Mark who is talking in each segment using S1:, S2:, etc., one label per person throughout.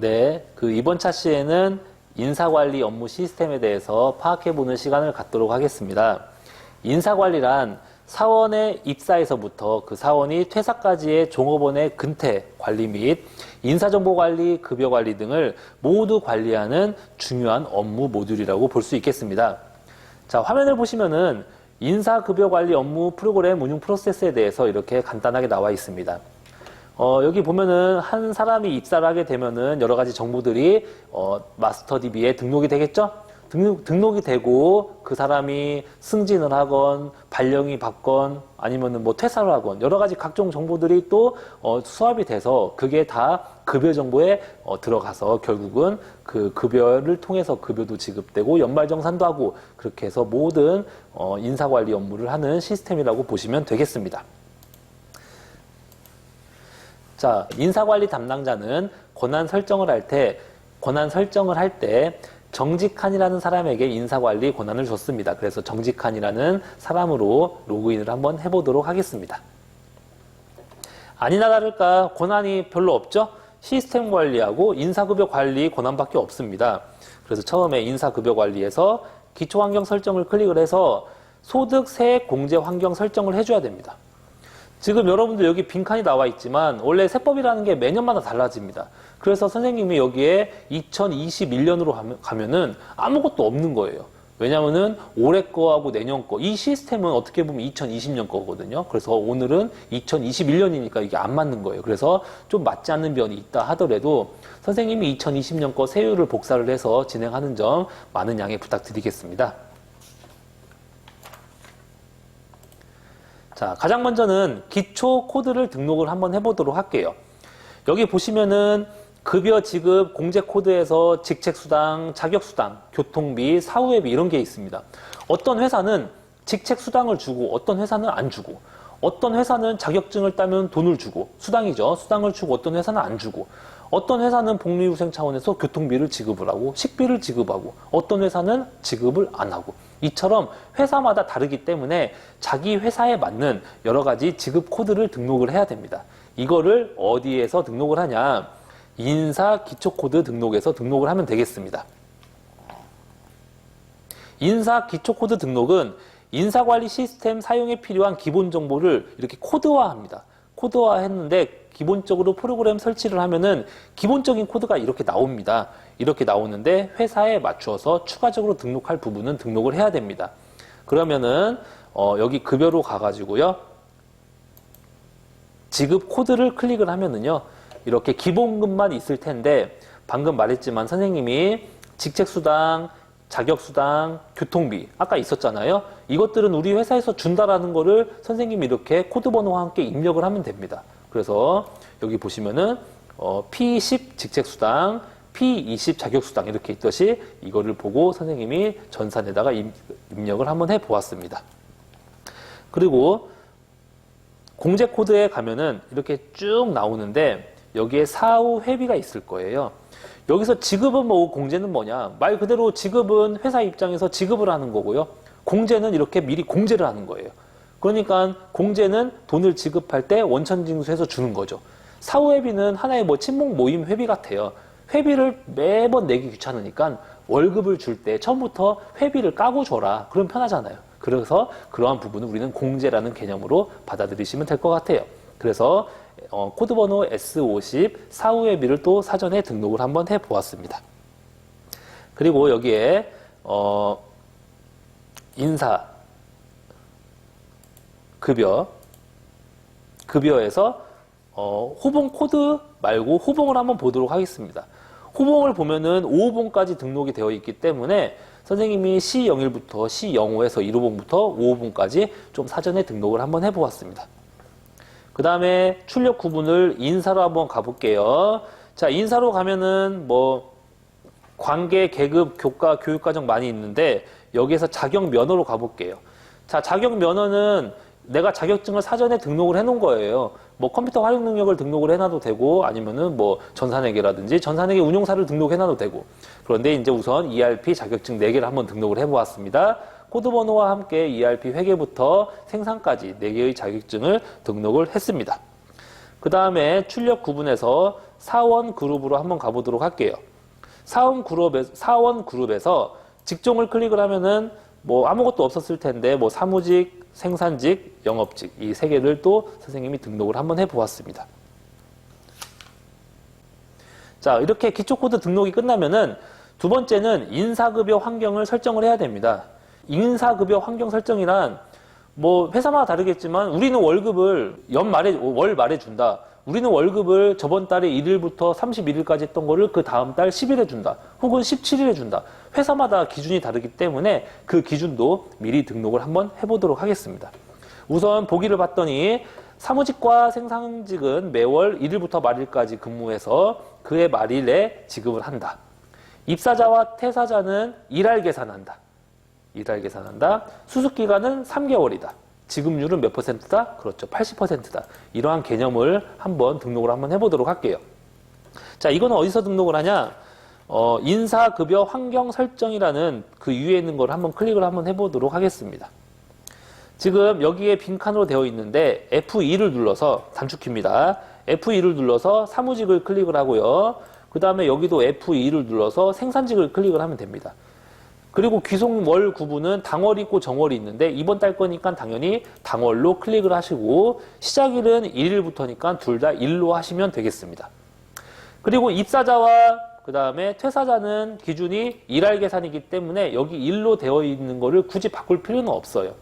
S1: 네, 이번 차시에는 인사관리 업무 시스템에 대해서 파악해보는 시간을 갖도록 하겠습니다. 인사관리란 사원의 입사에서부터 그 사원이 퇴사까지의 종업원의 근태 관리 및 인사정보관리, 급여관리 등을 모두 관리하는 중요한 업무 모듈이라고 볼 수 있겠습니다. 자, 화면을 보시면은 인사급여관리 업무 프로그램 운용 프로세스에 대해서 이렇게 간단하게 나와 있습니다. 여기 보면은 한 사람이 입사를 하게 되면은 여러 가지 정보들이 마스터DB에 등록이 되겠죠? 등록이 되고 그 사람이 승진을 하건 발령이 받건 아니면은 뭐 퇴사를 하건 여러 가지 각종 정보들이 또 수합이 돼서 그게 다 급여 정보에 들어가서 결국은 그 급여를 통해서 급여도 지급되고 연말정산도 하고 그렇게 해서 모든 인사관리 업무를 하는 시스템이라고 보시면 되겠습니다. 자, 인사관리 담당자는 권한 설정을 할 때 정직한이라는 사람에게 인사관리 권한을 줬습니다. 그래서 정직한이라는 사람으로 로그인을 한번 해보도록 하겠습니다. 아니나 다를까 권한이 별로 없죠? 시스템 관리하고 인사급여 관리 권한밖에 없습니다. 그래서 처음에 인사급여 관리에서 기초환경 설정을 클릭을 해서 소득 세액 공제 환경 설정을 해줘야 됩니다. 지금 여러분들 여기 빈칸이 나와 있지만 원래 세법이라는 게 매년마다 달라집니다. 그래서 선생님이 여기에 2021년으로 가면은 아무것도 없는 거예요. 왜냐면은 올해 거하고 내년 거, 이 시스템은 어떻게 보면 2020년 거거든요. 그래서 오늘은 2021년이니까 이게 안 맞는 거예요. 그래서 좀 맞지 않는 면이 있다 하더라도 선생님이 2020년 거 세율을 복사를 해서 진행하는 점 많은 양해 부탁드리겠습니다. 자, 가장 먼저는 기초 코드를 등록을 한번 해보도록 할게요. 여기 보시면은 급여 지급 공제 코드에서 직책수당, 자격수당, 교통비, 사후회비 이런 게 있습니다. 어떤 회사는 직책수당을 주고 어떤 회사는 안 주고 어떤 회사는 자격증을 따면 돈을 주고 수당이죠. 수당을 주고 어떤 회사는 안 주고 어떤 회사는 복리후생 차원에서 교통비를 지급을 하고 식비를 지급하고 어떤 회사는 지급을 안 하고 이처럼 회사마다 다르기 때문에 자기 회사에 맞는 여러 가지 지급 코드를 등록을 해야 됩니다. 이거를 어디에서 등록을 하냐? 인사 기초코드 등록에서 등록을 하면 되겠습니다. 인사 기초코드 등록은 인사관리 시스템 사용에 필요한 기본 정보를 이렇게 코드화합니다. 코드화했는데 기본적으로 프로그램 설치를 하면은 기본적인 코드가 이렇게 나옵니다. 이렇게 나오는데 회사에 맞추어서 추가적으로 등록할 부분은 등록을 해야 됩니다. 그러면은 여기 급여로 가가지고요. 지급 코드를 클릭을 하면은요. 이렇게 기본급만 있을 텐데 방금 말했지만 선생님이 직책수당, 자격수당, 교통비 아까 있었잖아요. 이것들은 우리 회사에서 준다라는 거를 선생님이 이렇게 코드번호와 함께 입력을 하면 됩니다. 그래서 여기 보시면은 P10 직책수당, P20 자격수당 이렇게 있듯이 이거를 보고 선생님이 전산에다가 입력을 한번 해보았습니다. 그리고 공제 코드에 가면은 이렇게 쭉 나오는데 여기에 사후 회비가 있을 거예요. 여기서 지급은 뭐고 공제는 뭐냐? 말 그대로 지급은 회사 입장에서 지급을 하는 거고요. 공제는 이렇게 미리 공제를 하는 거예요. 그러니까 공제는 돈을 지급할 때 원천징수해서 주는 거죠. 사후 회비는 하나의 뭐 친목 모임 회비 같아요. 회비를 매번 내기 귀찮으니까 월급을 줄 때 처음부터 회비를 까고 줘라. 그럼 편하잖아요. 그래서 그러한 부분은 우리는 공제라는 개념으로 받아들이시면 될 것 같아요. 그래서 코드번호 S50 사후회비를 또 사전에 등록을 한번 해보았습니다. 그리고 여기에 인사 급여에서 호봉 코드 말고 호봉을 한번 보도록 하겠습니다. 호봉을 보면은 5호봉까지 등록이 되어 있기 때문에 선생님이 C01부터 C05에서 1호봉부터 5호봉까지 좀 사전에 등록을 한번 해보았습니다. 그 다음에 출력 구분을 인사로 한번 가볼게요. 자, 인사로 가면은 뭐 관계, 계급, 교과, 교육과정 많이 있는데 여기에서 자격 면허로 가볼게요. 자, 자격 면허는 내가 자격증을 사전에 등록을 해놓은 거예요. 뭐 컴퓨터 활용 능력을 등록을 해놔도 되고 아니면은 뭐 전산회계라든지 전산회계 운용사를 등록해놔도 되고 그런데 이제 우선 ERP 자격증 4개를 한번 등록을 해보았습니다. 코드번호와 함께 ERP 회계부터 생산까지 4개의 자격증을 등록을 했습니다. 그 다음에 출력 구분에서 사원 그룹으로 한번 가보도록 할게요. 사원 그룹에서 직종을 클릭을 하면은 뭐 아무것도 없었을 텐데 뭐 사무직, 생산직, 영업직 이 세 개를 또 선생님이 등록을 한번 해보았습니다. 자, 이렇게 기초코드 등록이 끝나면은 두 번째는 인사급여 환경을 설정을 해야 됩니다. 인사급여 환경 설정이란 뭐 회사마다 다르겠지만 우리는 월급을 월 말에 준다. 우리는 월급을 저번 달에 1일부터 31일까지 했던 거를 그 다음 달 10일에 준다. 혹은 17일에 준다. 회사마다 기준이 다르기 때문에 그 기준도 미리 등록을 한번 해보도록 하겠습니다. 우선 보기를 봤더니 사무직과 생산직은 매월 1일부터 말일까지 근무해서 그해 말일에 지급을 한다. 입사자와 퇴사자는 일할 계산한다. 일할 계산한다. 수습기간은 3개월이다. 지급률은 몇 %다? 그렇죠. 80%다. 이러한 개념을 한번 등록을 한번 해보도록 할게요. 자, 이거는 어디서 등록을 하냐? 인사급여 환경 설정이라는 그 위에 있는 걸 한번 클릭을 한번 해보도록 하겠습니다. 지금 여기에 빈칸으로 되어 있는데 F2를 눌러서 단축키입니다. F2를 눌러서 사무직을 클릭을 하고요. 그 다음에 여기도 F2를 눌러서 생산직을 클릭을 하면 됩니다. 그리고 귀속월 구분은 당월이 있고 정월이 있는데 이번 달 거니까 당연히 당월로 클릭을 하시고 시작일은 1일부터니까 둘 다 1로 하시면 되겠습니다. 그리고 입사자와 그 다음에 퇴사자는 기준이 일할 계산이기 때문에 여기 1로 되어 있는 거를 굳이 바꿀 필요는 없어요.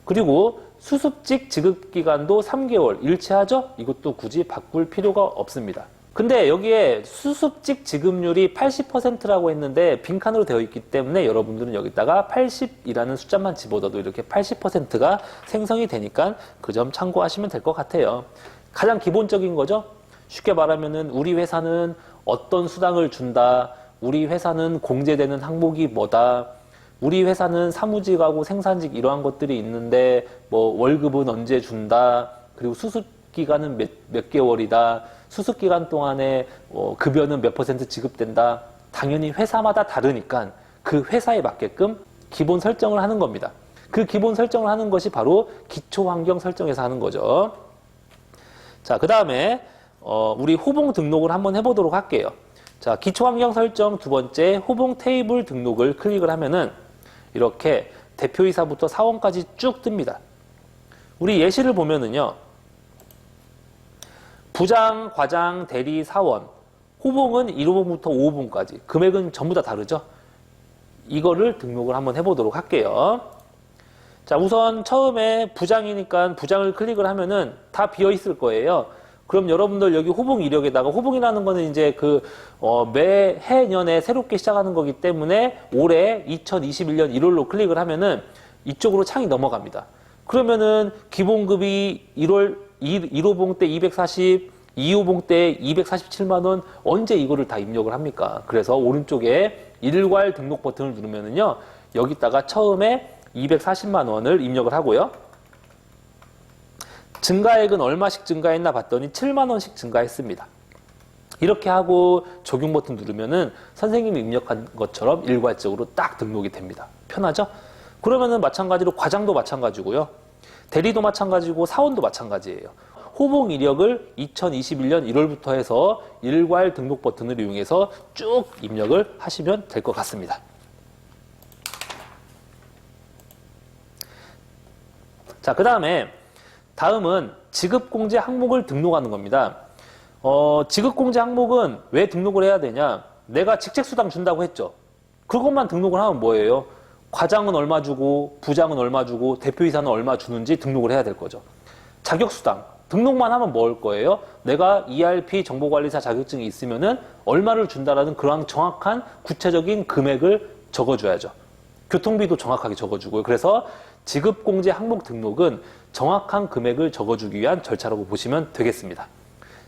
S1: 그리고 수습직 지급기간도 3개월 일치하죠? 이것도 굳이 바꿀 필요가 없습니다. 근데 여기에 수습직 지급률이 80%라고 했는데 빈칸으로 되어 있기 때문에 여러분들은 여기다가 80이라는 숫자만 집어넣어도 이렇게 80%가 생성이 되니까 그 점 참고하시면 될 것 같아요. 가장 기본적인 거죠. 쉽게 말하면은 우리 회사는 어떤 수당을 준다. 우리 회사는 공제되는 항목이 뭐다. 우리 회사는 사무직하고 생산직 이러한 것들이 있는데 뭐 월급은 언제 준다. 그리고 수습기간은 몇 개월이다. 수습기간 동안에 급여는 몇 % 지급된다. 당연히 회사마다 다르니까 그 회사에 맞게끔 기본 설정을 하는 겁니다. 그 기본 설정을 하는 것이 바로 기초환경 설정에서 하는 거죠. 자, 그 다음에 우리 호봉 등록을 한번 해보도록 할게요. 자, 기초환경 설정 두 번째 호봉 테이블 등록을 클릭을 하면은 이렇게 대표이사부터 사원까지 쭉 뜹니다. 우리 예시를 보면은요. 부장, 과장, 대리, 사원, 호봉은 1호봉부터 5호봉까지 금액은 전부 다 다르죠. 이거를 등록을 한번 해보도록 할게요. 자, 우선 처음에 부장이니까 부장을 클릭을 하면은 다 비어 있을 거예요. 그럼 여러분들 여기 호봉 이력에다가 호봉이라는 거는 이제 매해년에 새롭게 시작하는 거기 때문에 올해 2021년 1월로 클릭을 하면은 이쪽으로 창이 넘어갑니다. 그러면은 기본급이 1호봉 때 240, 2호봉 때 247만원 언제 이거를 다 입력을 합니까? 그래서 오른쪽에 일괄 등록 버튼을 누르면은요, 여기다가 처음에 240만원을 입력을 하고요. 증가액은 얼마씩 증가했나 봤더니 7만원씩 증가했습니다. 이렇게 하고 적용 버튼 누르면은 선생님이 입력한 것처럼 일괄적으로 딱 등록이 됩니다. 편하죠? 그러면은 마찬가지로 과장도 마찬가지고요. 대리도 마찬가지고 사원도 마찬가지예요. 호봉 이력을 2021년 1월부터 해서 일괄 등록 버튼을 이용해서 쭉 입력을 하시면 될 것 같습니다. 자, 다음은 지급공제 항목을 등록하는 겁니다. 지급공제 항목은 왜 등록을 해야 되냐? 내가 직책수당 준다고 했죠. 그것만 등록을 하면 뭐예요? 과장은 얼마 주고 부장은 얼마 주고 대표이사는 얼마 주는지 등록을 해야 될 거죠. 자격수당 등록만 하면 뭐 할 거예요? 내가 ERP 정보관리사 자격증이 있으면은 얼마를 준다라는 그런 정확한 구체적인 금액을 적어줘야죠. 교통비도 정확하게 적어주고요. 그래서 지급공제 항목 등록은 정확한 금액을 적어주기 위한 절차라고 보시면 되겠습니다.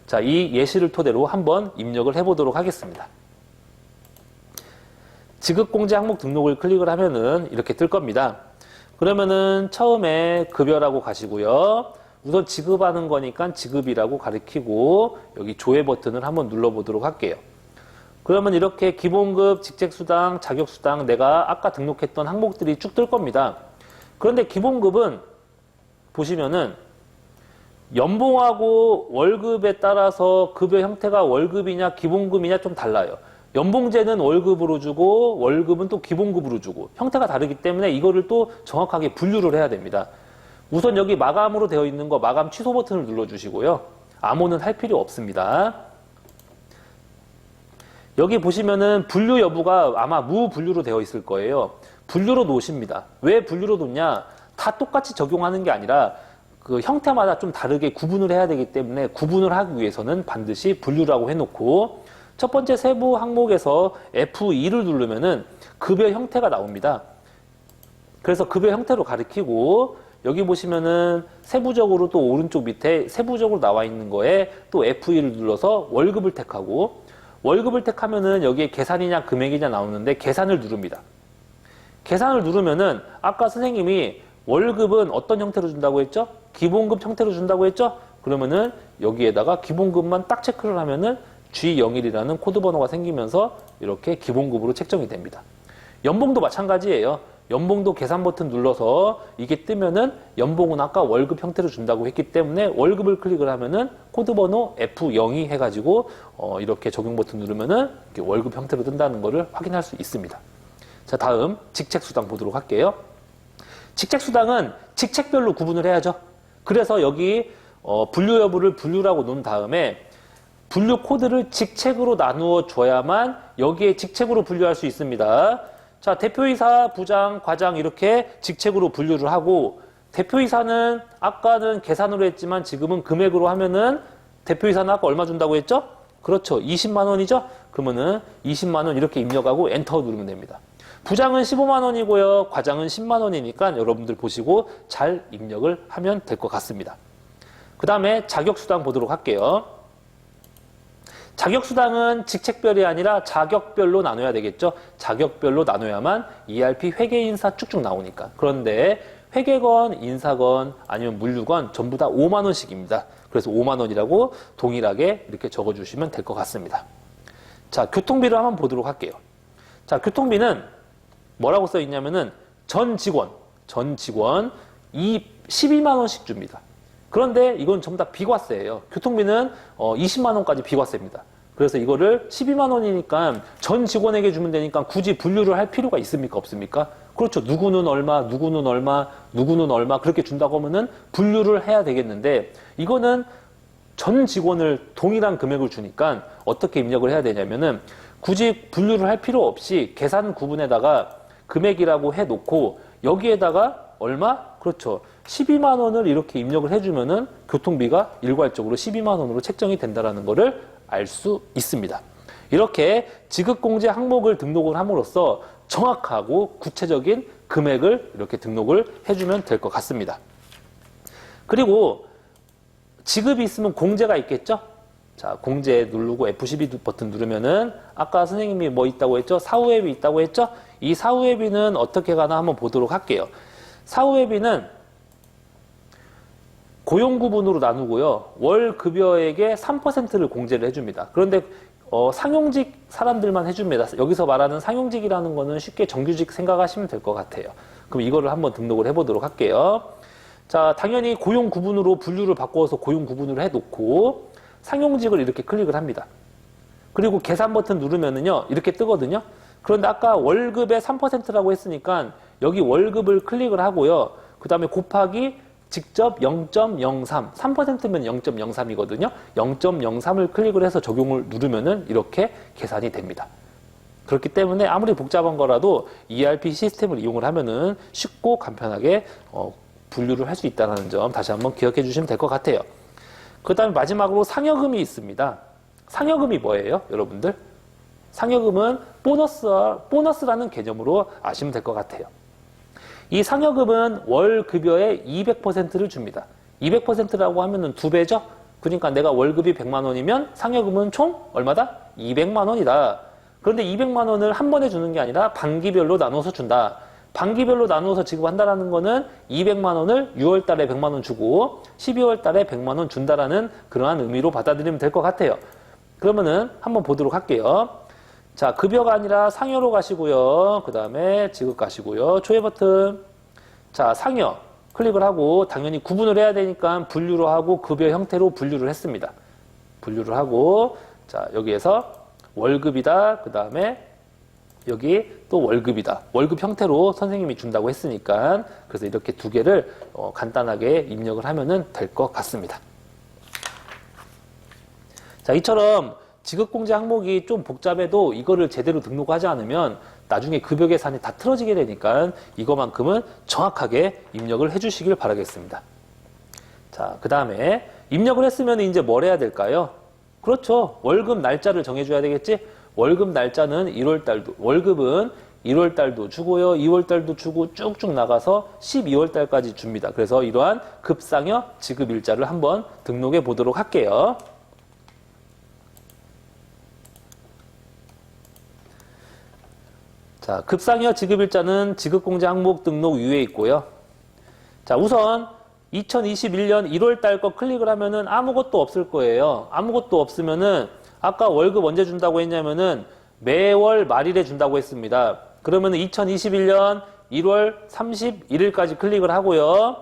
S1: 자, 이 예시를 토대로 한번 입력을 해보도록 하겠습니다. 지급공제 항목 등록을 클릭을 하면은 이렇게 뜰 겁니다. 그러면은 처음에 급여라고 가시고요. 우선 지급하는 거니까 지급이라고 가리키고 여기 조회 버튼을 한번 눌러보도록 할게요. 그러면 이렇게 기본급, 직책수당, 자격수당 내가 아까 등록했던 항목들이 쭉 뜰 겁니다. 그런데 기본급은 보시면은 연봉하고 월급에 따라서 급여 형태가 월급이냐 기본급이냐 좀 달라요. 연봉제는 월급으로 주고 월급은 또 기본급으로 주고 형태가 다르기 때문에 이거를 또 정확하게 분류를 해야 됩니다. 우선 여기 마감으로 되어 있는 거 마감 취소 버튼을 눌러주시고요. 암호는 할 필요 없습니다. 여기 보시면은 분류 여부가 아마 무분류로 되어 있을 거예요. 분류로 놓으십니다. 왜 분류로 놓냐? 다 똑같이 적용하는 게 아니라 그 형태마다 좀 다르게 구분을 해야 되기 때문에 구분을 하기 위해서는 반드시 분류라고 해놓고 첫 번째 세부 항목에서 F2를 누르면은 급여 형태가 나옵니다. 그래서 급여 형태로 가리키고 여기 보시면은 세부적으로 또 오른쪽 밑에 세부적으로 나와 있는 거에 또 F2를 눌러서 월급을 택하고 월급을 택하면은 여기에 계산이냐 금액이냐 나오는데 계산을 누릅니다. 계산을 누르면은 아까 선생님이 월급은 어떤 형태로 준다고 했죠? 기본급 형태로 준다고 했죠? 그러면은 여기에다가 기본급만 딱 체크를 하면은 G01이라는 코드 번호가 생기면서 이렇게 기본급으로 책정이 됩니다. 연봉도 마찬가지예요. 연봉도 계산 버튼 눌러서 이게 뜨면은 연봉은 아까 월급 형태로 준다고 했기 때문에 월급을 클릭을 하면은 코드 번호 F02 해가지고 이렇게 적용 버튼 누르면은 이렇게 월급 형태로 뜬다는 것을 확인할 수 있습니다. 자, 다음 직책수당 보도록 할게요. 직책수당은 직책별로 구분을 해야죠. 그래서 여기 분류 여부를 분류라고 놓은 다음에 분류 코드를 직책으로 나누어 줘야만 여기에 직책으로 분류할 수 있습니다. 자, 대표이사, 부장, 과장 이렇게 직책으로 분류를 하고 대표이사는 아까는 계산으로 했지만 지금은 금액으로 하면은 대표이사는 아까 얼마 준다고 했죠? 그렇죠. 20만 원이죠? 그러면은 20만 원 이렇게 입력하고 엔터 누르면 됩니다. 부장은 15만 원이고요. 과장은 10만 원이니까 여러분들 보시고 잘 입력을 하면 될 것 같습니다. 그 다음에 자격수당 보도록 할게요. 자격수당은 직책별이 아니라 자격별로 나눠야 되겠죠. 자격별로 나눠야만 ERP 회계인사 쭉쭉 나오니까. 그런데 회계건, 인사건, 아니면 물류건 전부 다 5만 원씩입니다. 그래서 5만 원이라고 동일하게 이렇게 적어주시면 될 것 같습니다. 자, 교통비를 한번 보도록 할게요. 자, 교통비는 뭐라고 써 있냐면은 전 직원 12만 원씩 줍니다. 그런데 이건 전부 다 비과세예요. 교통비는 20만 원까지 비과세입니다. 그래서 이거를 12만 원이니까 전 직원에게 주면 되니까 굳이 분류를 할 필요가 있습니까? 없습니까? 그렇죠. 누구는 얼마, 누구는 얼마, 누구는 얼마 그렇게 준다고 하면은 분류를 해야 되겠는데 이거는 전 직원을 동일한 금액을 주니까 어떻게 입력을 해야 되냐면은 굳이 분류를 할 필요 없이 계산 구분에다가 금액이라고 해놓고 여기에다가 얼마? 그렇죠. 12만 원을 이렇게 입력을 해주면은 교통비가 일괄적으로 12만 원으로 책정이 된다는 것을 알 수 있습니다. 이렇게 지급공제 항목을 등록을 함으로써 정확하고 구체적인 금액을 이렇게 등록을 해주면 될 것 같습니다. 그리고 지급이 있으면 공제가 있겠죠? 자, 공제 누르고 F12 버튼 누르면은 아까 선생님이 뭐 있다고 했죠? 사후회비 있다고 했죠? 이 사후회비는 어떻게 가나 한번 보도록 할게요. 사후회비는 고용구분으로 나누고요. 월 급여액의 3%를 공제를 해줍니다. 그런데 상용직 사람들만 해줍니다. 여기서 말하는 상용직이라는 거는 쉽게 정규직 생각하시면 될 것 같아요. 그럼 이거를 한번 등록을 해보도록 할게요. 자, 당연히 고용구분으로 분류를 바꿔서 고용구분을 해놓고 상용직을 이렇게 클릭을 합니다. 그리고 계산 버튼 누르면은요, 이렇게 뜨거든요. 그런데 아까 월급의 3%라고 했으니까 여기 월급을 클릭을 하고요. 그 다음에 곱하기 직접 0.03, 3%면 0.03이거든요. 0.03을 클릭을 해서 적용을 누르면은 이렇게 계산이 됩니다. 그렇기 때문에 아무리 복잡한 거라도 ERP 시스템을 이용을 하면은 쉽고 간편하게 분류를 할 수 있다는 점 다시 한번 기억해 주시면 될 것 같아요. 그 다음에 마지막으로 상여금이 있습니다. 상여금이 뭐예요, 여러분들? 상여금은 보너스라는 개념으로 아시면 될 것 같아요. 이 상여금은 월 급여의 200%를 줍니다. 200%라고 하면은 2배죠? 그러니까 내가 월급이 100만 원이면 상여금은 총 얼마다? 200만 원이다. 그런데 200만 원을 한 번에 주는 게 아니라 반기별로 나눠서 준다. 반기별로 나누어서 지급한다라는 거는 200만 원을 6월 달에 100만 원 주고 12월 달에 100만 원 준다라는 그러한 의미로 받아들이면 될 것 같아요. 그러면은 한번 보도록 할게요. 자, 급여가 아니라 상여로 가시고요. 그 다음에 지급 가시고요. 조회 버튼. 자, 상여. 클릭을 하고 당연히 구분을 해야 되니까 분류로 하고 급여 형태로 분류를 했습니다. 분류를 하고 자 여기에서 월급이다. 그 다음에 여기 또 월급이다. 월급 형태로 선생님이 준다고 했으니까 그래서 이렇게 두 개를 간단하게 입력을 하면은 될 것 같습니다. 자 이처럼 지급공제 항목이 좀 복잡해도 이거를 제대로 등록하지 않으면 나중에 급여 계산이 다 틀어지게 되니까 이거만큼은 정확하게 입력을 해주시길 바라겠습니다. 자, 그 다음에 입력을 했으면 이제 뭘 해야 될까요? 그렇죠. 월급 날짜를 정해줘야 되겠지? 월급 날짜는 1월달도, 월급은 1월달도 주고요. 2월달도 주고 쭉쭉 나가서 12월달까지 줍니다. 그래서 이러한 급상여 지급일자를 한번 등록해 보도록 할게요. 자, 급상여 지급일자는 지급공제 항목 등록 위에 있고요. 자, 우선 2021년 1월 달 거 클릭을 하면은 아무것도 없을 거예요. 아무것도 없으면은 아까 월급 언제 준다고 했냐면은 매월 말일에 준다고 했습니다. 그러면은 2021년 1월 31일까지 클릭을 하고요.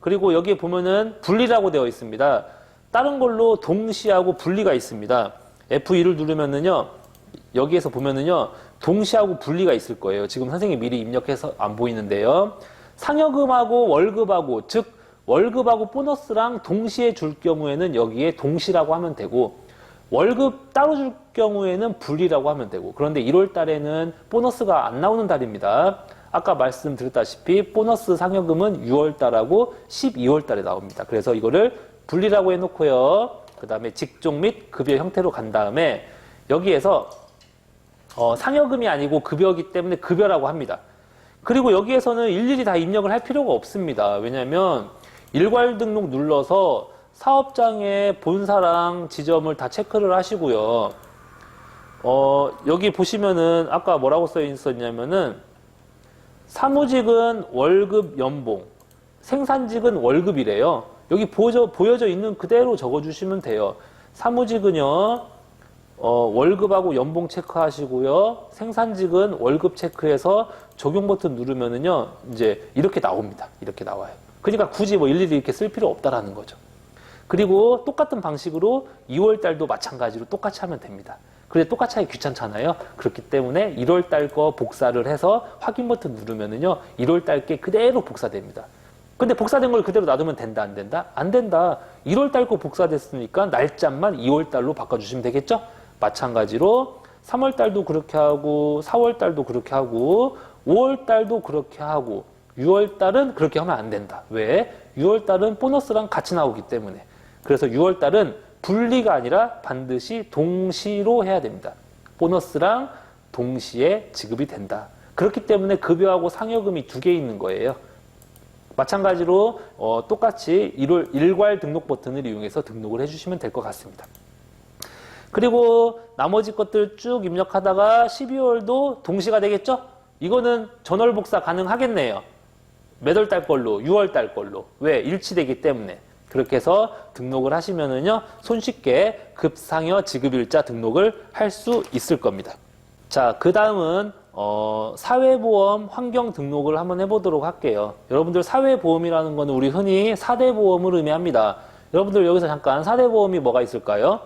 S1: 그리고 여기에 보면은 분리라고 되어 있습니다. 다른 걸로 동시하고 분리가 있습니다. F2를 누르면은요. 여기에서 보면은요. 동시하고 분리가 있을 거예요. 지금 선생님이 미리 입력해서 안 보이는데요. 상여금하고 월급하고 즉 월급하고 보너스랑 동시에 줄 경우에는 여기에 동시라고 하면 되고 월급 따로 줄 경우에는 분리라고 하면 되고 그런데 1월 달에는 보너스가 안 나오는 달입니다. 아까 말씀드렸다시피 보너스 상여금은 6월 달하고 12월 달에 나옵니다. 그래서 이거를 분리라고 해놓고요. 그 다음에 직종 및 급여 형태로 간 다음에 여기에서 상여금이 아니고 급여이기 때문에 급여라고 합니다. 그리고 여기에서는 일일이 다 입력을 할 필요가 없습니다. 왜냐하면 일괄 등록 눌러서 사업장의 본사랑 지점을 다 체크를 하시고요. 여기 보시면은 아까 뭐라고 써 있었냐면은 사무직은 월급 연봉, 생산직은 월급이래요. 여기 보여져 있는 그대로 적어주시면 돼요. 사무직은요. 월급하고 연봉 체크하시고요. 생산직은 월급 체크해서 적용 버튼 누르면은요. 이제 이렇게 나옵니다. 이렇게 나와요. 그러니까 굳이 뭐 일일이 이렇게 쓸 필요 없다라는 거죠. 그리고 똑같은 방식으로 2월 달도 마찬가지로 똑같이 하면 됩니다. 그런데 똑같이 하기 귀찮잖아요. 그렇기 때문에 1월 달 거 복사를 해서 확인 버튼 누르면은요. 1월 달 게 그대로 복사됩니다. 근데 복사된 걸 그대로 놔두면 된다, 안 된다? 안 된다. 1월 달 거 복사됐으니까 날짜만 2월 달로 바꿔주시면 되겠죠? 마찬가지로 3월 달도 그렇게 하고 4월 달도 그렇게 하고 5월 달도 그렇게 하고 6월 달은 그렇게 하면 안 된다. 왜? 6월 달은 보너스랑 같이 나오기 때문에. 그래서 6월 달은 분리가 아니라 반드시 동시로 해야 됩니다. 보너스랑 동시에 지급이 된다. 그렇기 때문에 급여하고 상여금이 두 개 있는 거예요. 마찬가지로 똑같이 일괄 등록 버튼을 이용해서 등록을 해주시면 될 것 같습니다. 그리고 나머지 것들 쭉 입력하다가 12월도 동시가 되겠죠? 이거는 전월 복사 가능하겠네요. 몇 월 달 걸로, 6월 달 걸로. 왜? 일치되기 때문에. 그렇게 해서 등록을 하시면은요, 손쉽게 급상여 지급일자 등록을 할 수 있을 겁니다. 자, 그 다음은, 사회보험 환경 등록을 한번 해보도록 할게요. 여러분들 사회보험이라는 거는 우리 흔히 4대 보험을 의미합니다. 여러분들 여기서 잠깐 4대 보험이 뭐가 있을까요?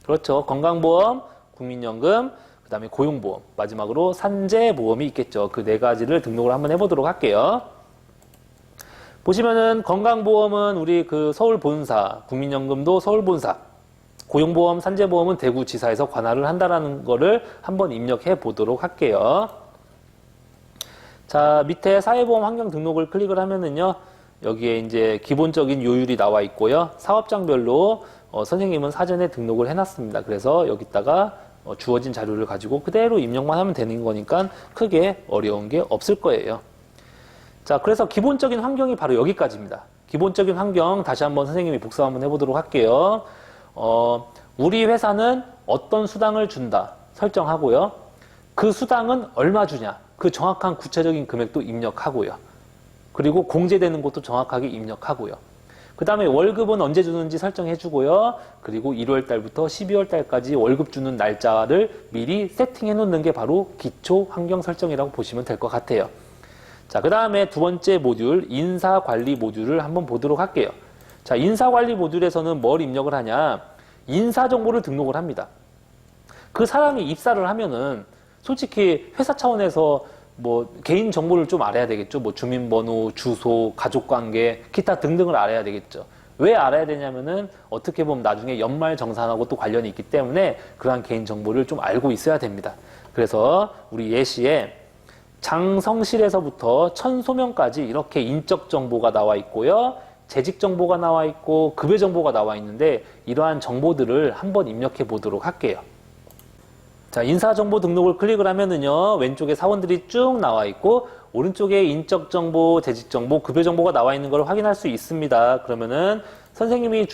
S1: 그렇죠. 건강보험, 국민연금, 그 다음에 고용보험, 마지막으로 산재보험이 있겠죠. 그 네 가지를 등록을 한번 해보도록 할게요. 보시면은 건강보험은 우리 그 서울본사, 국민연금도 서울본사, 고용보험, 산재보험은 대구지사에서 관할을 한다라는 거를 한번 입력해 보도록 할게요. 자, 밑에 사회보험 환경 등록을 클릭을 하면은요, 여기에 이제 기본적인 요율이 나와 있고요. 사업장별로 선생님은 사전에 등록을 해놨습니다. 그래서 여기다가 주어진 자료를 가지고 그대로 입력만 하면 되는 거니까 크게 어려운 게 없을 거예요. 자, 그래서 기본적인 환경이 바로 여기까지입니다. 기본적인 환경 다시 한번 선생님이 복사 한번 해보도록 할게요. 우리 회사는 어떤 수당을 준다 설정하고요. 그 수당은 얼마 주냐 그 정확한 구체적인 금액도 입력하고요. 그리고 공제되는 것도 정확하게 입력하고요. 그 다음에 월급은 언제 주는지 설정해 주고요. 그리고 1월 달부터 12월 달까지 월급 주는 날짜를 미리 세팅해 놓는 게 바로 기초 환경 설정이라고 보시면 될 것 같아요. 자, 그 다음에 두 번째 모듈, 인사관리 모듈을 한번 보도록 할게요. 자, 인사관리 모듈에서는 뭘 입력을 하냐? 인사정보를 등록을 합니다. 그 사람이 입사를 하면은 솔직히 회사 차원에서 뭐 개인 정보를 좀 알아야 되겠죠. 뭐 주민번호, 주소, 가족관계, 기타 등등을 알아야 되겠죠. 왜 알아야 되냐면은 어떻게 보면 나중에 연말정산하고 또 관련이 있기 때문에 그러한 개인 정보를 좀 알고 있어야 됩니다. 그래서 우리 예시에 장성실에서부터 천소명까지 이렇게 인적 정보가 나와 있고요. 재직 정보가 나와 있고 급여 정보가 나와 있는데 이러한 정보들을 한번 입력해 보도록 할게요. 자, 인사정보 등록을 클릭을 하면은요, 왼쪽에 사원들이 쭉 나와 있고, 오른쪽에 인적 정보, 재직 정보, 급여 정보가 나와 있는 걸 확인할 수 있습니다. 그러면은 선생님이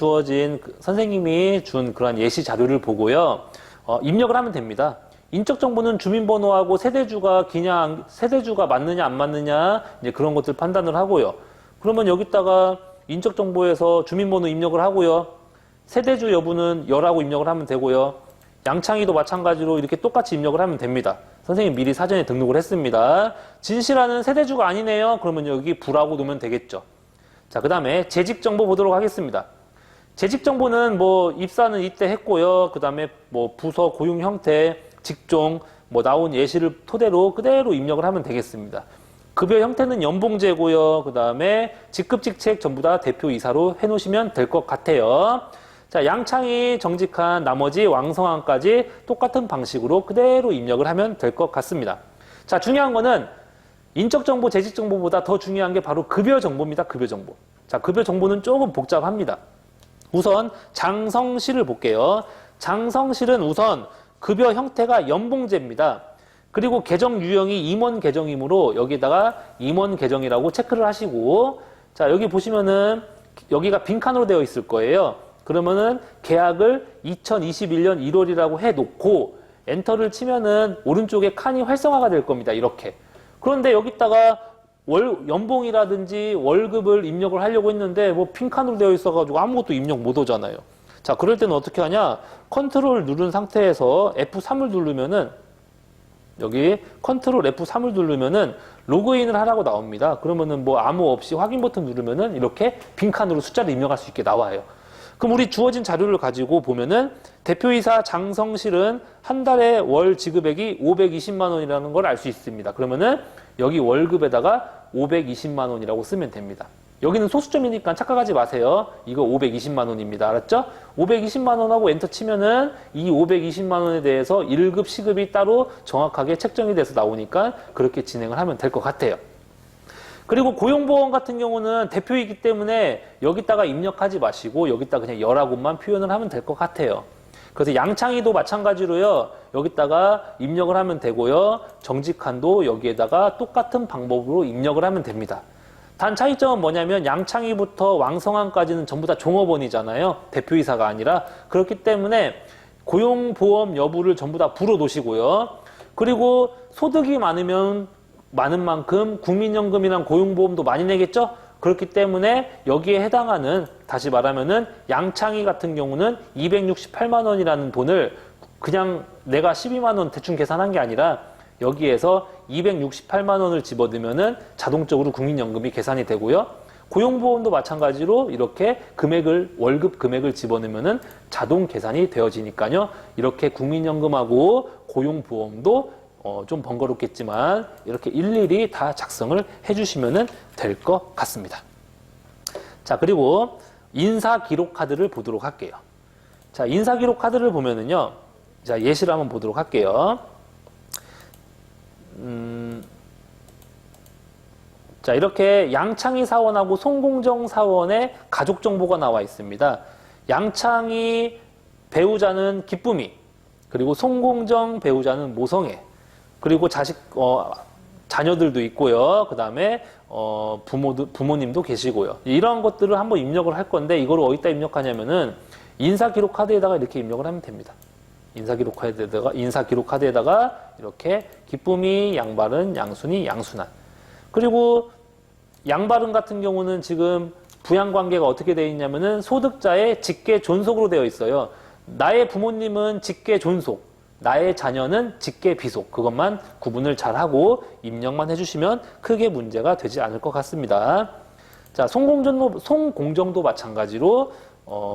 S1: 준 그런 예시 자료를 보고요, 입력을 하면 됩니다. 인적 정보는 주민번호하고 세대주가 맞느냐 안 맞느냐 이제 그런 것들 판단을 하고요. 그러면 여기다가 인적 정보에서 주민번호 입력을 하고요, 세대주 여부는 여라고 입력을 하면 되고요. 양창이도 마찬가지로 이렇게 똑같이 입력을 하면 됩니다. 선생님 미리 사전에 등록을 했습니다. 진실하는 세대주가 아니네요. 그러면 여기 부라고 놓으면 되겠죠. 자, 그 다음에 재직 정보 보도록 하겠습니다. 재직 정보는 뭐 입사는 이때 했고요. 그 다음에 뭐 부서 고용 형태, 직종, 뭐 나온 예시를 토대로 그대로 입력을 하면 되겠습니다. 급여 형태는 연봉제고요. 그 다음에 직급 직책 전부 다 대표이사로 해놓으시면 될 것 같아요. 자, 양창이 정직한 나머지 왕성한까지 똑같은 방식으로 그대로 입력을 하면 될 것 같습니다. 자, 중요한 거는 인적 정보, 재직 정보보다 더 중요한 게 바로 급여 정보입니다. 급여 정보. 자, 급여 정보는 조금 복잡합니다. 우선 장성실을 볼게요. 장성실은 우선 급여 형태가 연봉제입니다. 그리고 계정 유형이 임원 계정이므로 여기다가 임원 계정이라고 체크를 하시고, 자, 여기 보시면은 여기가 빈칸으로 되어 있을 거예요. 그러면은 계약을 2021년 1월이라고 해놓고 엔터를 치면은 오른쪽에 칸이 활성화가 될 겁니다. 이렇게. 그런데 여기다가 연봉이라든지 월급을 입력을 하려고 했는데 뭐 빈칸으로 되어 있어가지고 아무것도 입력 못 오잖아요. 자, 그럴 때는 어떻게 하냐? 컨트롤 누른 상태에서 F3을 누르면은 여기 컨트롤 F3을 누르면은 로그인을 하라고 나옵니다. 그러면은 뭐 아무 없이 확인 버튼 누르면은 이렇게 빈칸으로 숫자를 입력할 수 있게 나와요. 그럼 우리 주어진 자료를 가지고 보면은 대표이사 장성실은 한 달에 월 지급액이 520만 원이라는 걸 알 수 있습니다. 그러면은 여기 월급에다가 520만 원이라고 쓰면 됩니다. 여기는 소수점이니까 착각하지 마세요. 이거 520만 원입니다. 알았죠? 520만 원하고 엔터 치면은 이 520만 원에 대해서 1급, 시급이 따로 정확하게 책정이 돼서 나오니까 그렇게 진행을 하면 될 것 같아요. 그리고 고용보험 같은 경우는 대표이기 때문에 여기다가 입력하지 마시고 여기다 그냥 여라고만 표현을 하면 될 것 같아요. 그래서 양창이도 마찬가지로요. 여기다가 입력을 하면 되고요. 정직한도 여기에다가 똑같은 방법으로 입력을 하면 됩니다. 단 차이점은 뭐냐면 양창이부터 왕성한까지는 전부 다 종업원이잖아요. 대표이사가 아니라. 그렇기 때문에 고용보험 여부를 전부 다 불어 놓으시고요. 그리고 소득이 많으면 많은 만큼 국민연금이랑 고용보험도 많이 내겠죠? 그렇기 때문에 여기에 해당하는, 다시 말하면은 양창이 같은 경우는 268만 원이라는 돈을 그냥 내가 12만 원 대충 계산한 게 아니라 여기에서 268만 원을 집어넣으면은 자동적으로 국민연금이 계산이 되고요. 고용보험도 마찬가지로 이렇게 월급 금액을 집어넣으면은 자동 계산이 되어지니까요. 이렇게 국민연금하고 고용보험도 좀 번거롭겠지만 이렇게 일일이 다 작성을 해주시면 될 것 같습니다. 자, 그리고 인사기록 카드를 보도록 할게요. 자, 인사기록 카드를 보면은요. 자, 예시를 한번 보도록 할게요. 자, 이렇게 양창희 사원하고 송공정 사원의 가족 정보가 나와 있습니다. 양창희 배우자는 기쁨이, 그리고 송공정 배우자는 모성애, 그리고 자녀들도 있고요. 그 다음에 부모님도 계시고요. 이러한 것들을 한번 입력을 할 건데 이걸 어디다 입력하냐면은 인사기록 카드에다가 이렇게 입력을 하면 됩니다. 인사기록 카드에다가 이렇게 기쁨이, 양발은, 양순이, 양순한. 그리고 양발은 같은 경우는 지금 부양관계가 어떻게 되어 있냐면은 소득자의 직계 존속으로 되어 있어요. 나의 부모님은 직계 존속, 나의 자녀는 직계 비속, 그것만 구분을 잘하고 입력만 해주시면 크게 문제가 되지 않을 것 같습니다. 자, 송공정도 마찬가지로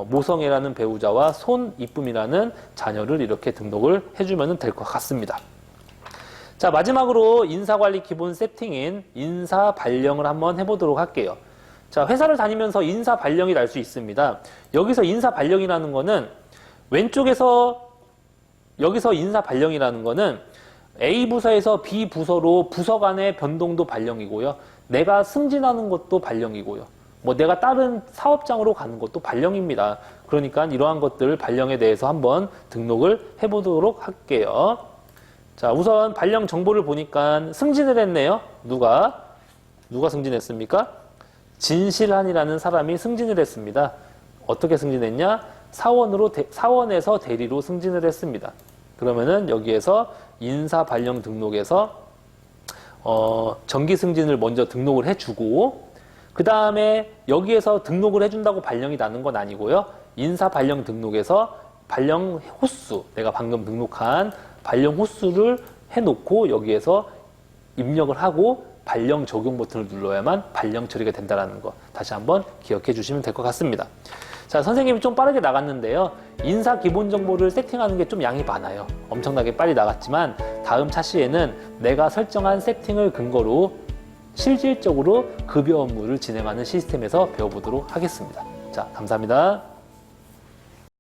S1: 모성애라는 배우자와 손이쁨이라는 자녀를 이렇게 등록을 해주면 될 것 같습니다. 자, 마지막으로 인사관리 기본 세팅인 인사 발령을 한번 해보도록 할게요. 자, 회사를 다니면서 인사 발령이 날 수 있습니다. 여기서 인사 발령이라는 거는 여기서 인사 발령이라는 거는 A 부서에서 B 부서로 부서 간의 변동도 발령이고요. 내가 승진하는 것도 발령이고요. 뭐 내가 다른 사업장으로 가는 것도 발령입니다. 그러니까 이러한 것들 발령에 대해서 한번 등록을 해보도록 할게요. 자, 우선 발령 정보를 보니까 승진을 했네요. 누가 승진했습니까? 진실한이라는 사람이 승진을 했습니다. 어떻게 승진했냐? 사원에서 대리로 승진을 했습니다. 그러면은 여기에서 인사 발령 등록에서 정기 승진을 먼저 등록을 해주고, 그 다음에 여기에서 등록을 해준다고 발령이 나는 건 아니고요. 인사 발령 등록에서 발령 호수, 내가 방금 등록한 발령 호수를 해놓고 여기에서 입력을 하고 발령 적용 버튼을 눌러야만 발령 처리가 된다는 거 다시 한번 기억해 주시면 될 것 같습니다. 자, 선생님이 좀 빠르게 나갔는데요. 인사 기본 정보를 세팅하는 게 좀 양이 많아요. 엄청나게 빨리 나갔지만 다음 차시에는 내가 설정한 세팅을 근거로 실질적으로 급여 업무를 진행하는 시스템에서 배워보도록 하겠습니다. 자, 감사합니다.